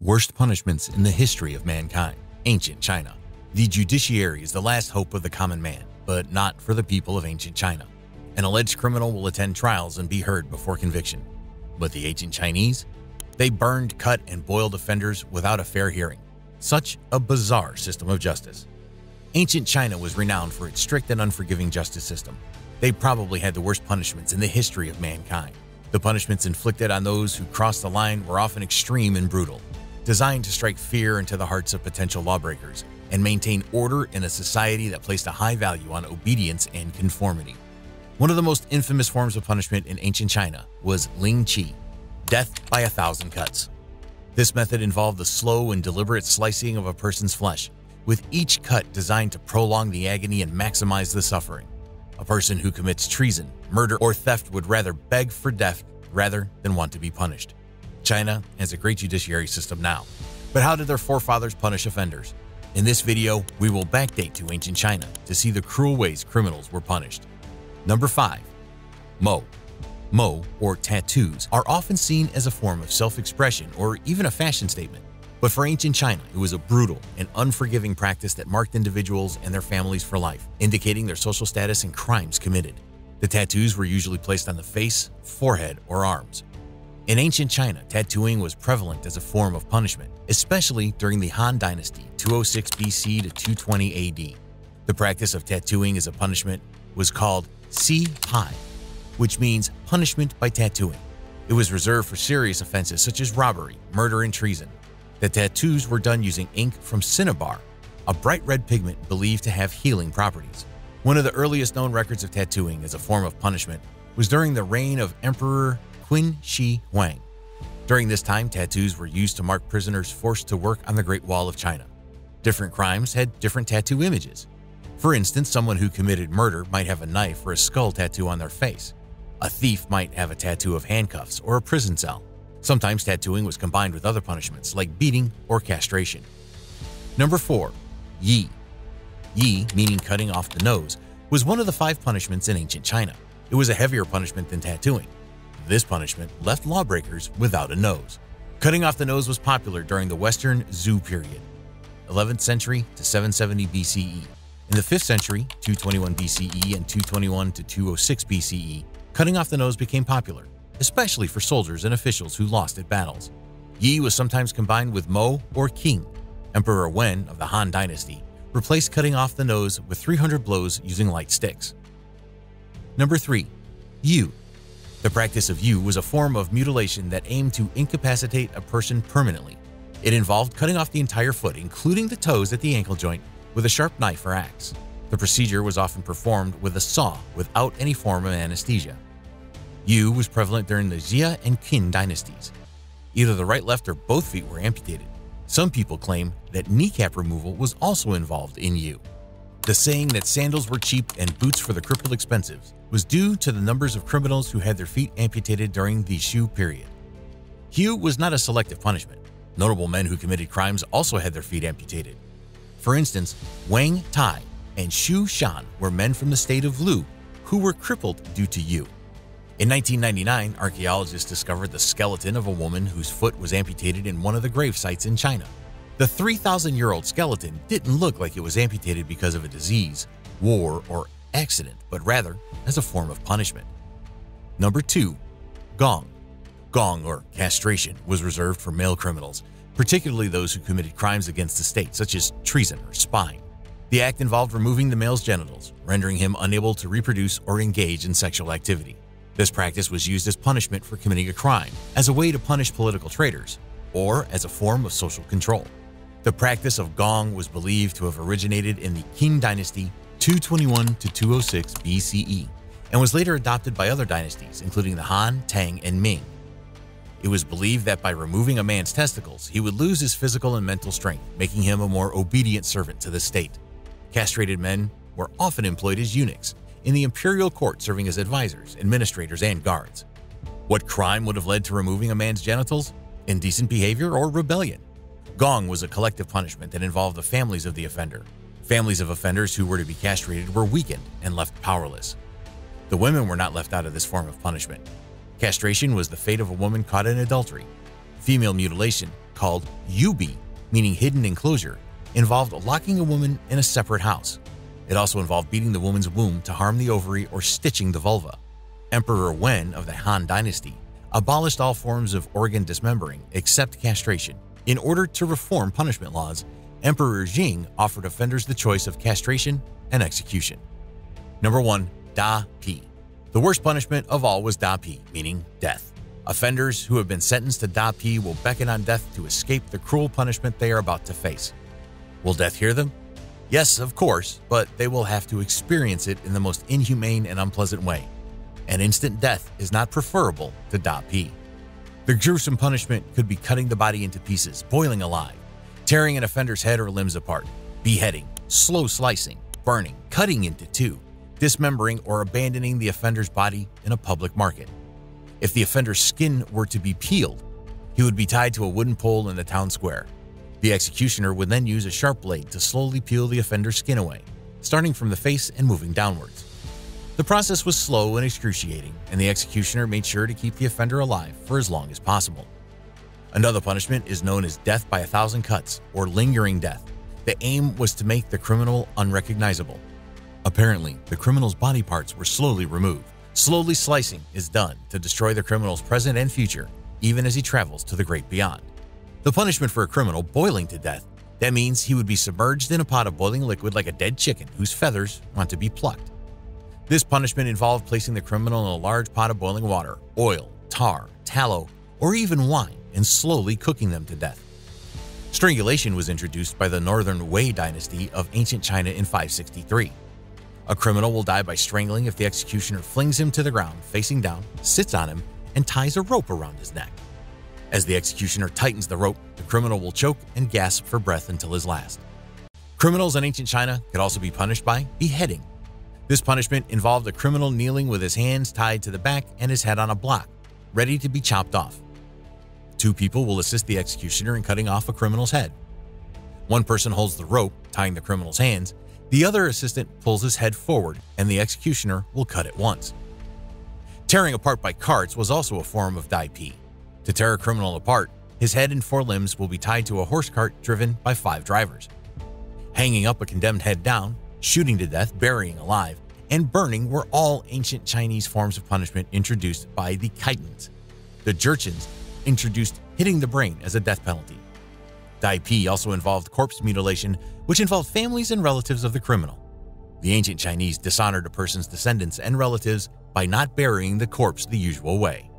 Worst punishments in the history of mankind. Ancient China. The judiciary is the last hope of the common man, but not for the people of ancient China. An alleged criminal will attend trials and be heard before conviction. But the ancient Chinese? They burned, cut, and boiled offenders without a fair hearing. Such a bizarre system of justice. Ancient China was renowned for its strict and unforgiving justice system. They probably had the worst punishments in the history of mankind. The punishments inflicted on those who crossed the line were often extreme and brutal, designed to strike fear into the hearts of potential lawbreakers and maintain order in a society that placed a high value on obedience and conformity. One of the most infamous forms of punishment in ancient China was Ling Qi, death by 1,000 cuts. This method involved the slow and deliberate slicing of a person's flesh, with each cut designed to prolong the agony and maximize the suffering. A person who commits treason, murder, or theft would rather beg for death rather than want to be punished. China has a great judiciary system now, but how did their forefathers punish offenders? In this video, we will backdate to ancient China to see the cruel ways criminals were punished. Number 5. Mo. Mo, or tattoos, are often seen as a form of self-expression or even a fashion statement. But for ancient China, it was a brutal and unforgiving practice that marked individuals and their families for life, indicating their social status and crimes committed. The tattoos were usually placed on the face, forehead, or arms. In ancient China, tattooing was prevalent as a form of punishment, especially during the Han Dynasty, 206 BC to 220 AD. The practice of tattooing as a punishment was called Si Pai, which means punishment by tattooing. It was reserved for serious offenses such as robbery, murder, and treason. The tattoos were done using ink from cinnabar, a bright red pigment believed to have healing properties. One of the earliest known records of tattooing as a form of punishment was during the reign of Emperor Qin Shi Huang. During this time, tattoos were used to mark prisoners forced to work on the Great Wall of China. Different crimes had different tattoo images. For instance, someone who committed murder might have a knife or a skull tattoo on their face. A thief might have a tattoo of handcuffs or a prison cell. Sometimes tattooing was combined with other punishments like beating or castration. Number 4. Yi. Yi, meaning cutting off the nose, was one of the 5 punishments in ancient China. It was a heavier punishment than tattooing. This punishment left lawbreakers without a nose. Cutting off the nose was popular during the Western Zhou period, 11th century to 770 BCE. In the 5th century, 221 BCE and 221 to 206 BCE, cutting off the nose became popular, especially for soldiers and officials who lost at battles. Yi was sometimes combined with Mo or King. Emperor Wen of the Han Dynasty replaced cutting off the nose with 300 blows using light sticks. Number 3. Yu. The practice of Yu was a form of mutilation that aimed to incapacitate a person permanently. It involved cutting off the entire foot, including the toes at the ankle joint, with a sharp knife or axe. The procedure was often performed with a saw without any form of anesthesia. Yu was prevalent during the Xia and Qin dynasties. Either the right, left, or both feet were amputated. Some people claim that kneecap removal was also involved in Yu. The saying that sandals were cheap and boots for the crippled expensive was due to the numbers of criminals who had their feet amputated during the Shu period. Yu was not a selective punishment. Notable men who committed crimes also had their feet amputated. For instance, Wang Tai and Xu Shan were men from the state of Lu who were crippled due to Yu. In 1999, archaeologists discovered the skeleton of a woman whose foot was amputated in one of the grave sites in China. The 3,000-year-old skeleton didn't look like it was amputated because of a disease, war, or accident, but rather as a form of punishment. Number 2. Gong. Gong, or castration, was reserved for male criminals, particularly those who committed crimes against the state, such as treason or spying. The act involved removing the male's genitals, rendering him unable to reproduce or engage in sexual activity. This practice was used as punishment for committing a crime, as a way to punish political traitors, or as a form of social control. The practice of gong was believed to have originated in the Qin dynasty, 221 to 206 BCE, and was later adopted by other dynasties, including the Han, Tang, and Ming. It was believed that by removing a man's testicles, he would lose his physical and mental strength, making him a more obedient servant to the state. Castrated men were often employed as eunuchs in the imperial court, serving as advisors, administrators, and guards. What crime would have led to removing a man's genitals? Indecent behavior or rebellion? Gong was a collective punishment that involved the families of the offender. Families of offenders who were to be castrated were weakened and left powerless. The women were not left out of this form of punishment. Castration was the fate of a woman caught in adultery. Female mutilation called yubi, meaning hidden enclosure, involved locking a woman in a separate house. It also involved beating the woman's womb to harm the ovary or stitching the vulva. Emperor Wen of the Han Dynasty abolished all forms of organ dismembering except castration. In order to reform punishment laws, Emperor Jing offered offenders the choice of castration and execution. Number 1. Da Pi. The worst punishment of all was Da Pi, meaning death. Offenders who have been sentenced to Da Pi will beckon on death to escape the cruel punishment they are about to face. Will death hear them? Yes, of course, but they will have to experience it in the most inhumane and unpleasant way. An instant death is not preferable to Da Pi. The gruesome punishment could be cutting the body into pieces, boiling alive, tearing an offender's head or limbs apart, beheading, slow slicing, burning, cutting into two, dismembering or abandoning the offender's body in a public market. If the offender's skin were to be peeled, he would be tied to a wooden pole in the town square. The executioner would then use a sharp blade to slowly peel the offender's skin away, starting from the face and moving downwards. The process was slow and excruciating, and the executioner made sure to keep the offender alive for as long as possible. Another punishment is known as death by 1,000 cuts, or lingering death. The aim was to make the criminal unrecognizable. Apparently, the criminal's body parts were slowly removed. Slowly slicing is done to destroy the criminal's present and future, even as he travels to the great beyond. The punishment for a criminal boiling to death, that means he would be submerged in a pot of boiling liquid like a dead chicken whose feathers want to be plucked. This punishment involved placing the criminal in a large pot of boiling water, oil, tar, tallow, or even wine, and slowly cooking them to death. Strangulation was introduced by the Northern Wei dynasty of ancient China in 563. A criminal will die by strangling if the executioner flings him to the ground facing down, sits on him, and ties a rope around his neck. As the executioner tightens the rope, the criminal will choke and gasp for breath until his last. Criminals in ancient China could also be punished by beheading. This punishment involved a criminal kneeling with his hands tied to the back and his head on a block, ready to be chopped off. Two people will assist the executioner in cutting off a criminal's head. One person holds the rope, tying the criminal's hands. The other assistant pulls his head forward, and the executioner will cut at once. Tearing apart by carts was also a form of Da Pi. To tear a criminal apart, his head and four limbs will be tied to a horse cart driven by 5 drivers. Hanging up a condemned head down, shooting to death, burying alive, and burning were all ancient Chinese forms of punishment introduced by the Khitans. The Jurchens introduced hitting the brain as a death penalty. Da Pi also involved corpse mutilation, which involved families and relatives of the criminal. The ancient Chinese dishonored a person's descendants and relatives by not burying the corpse the usual way.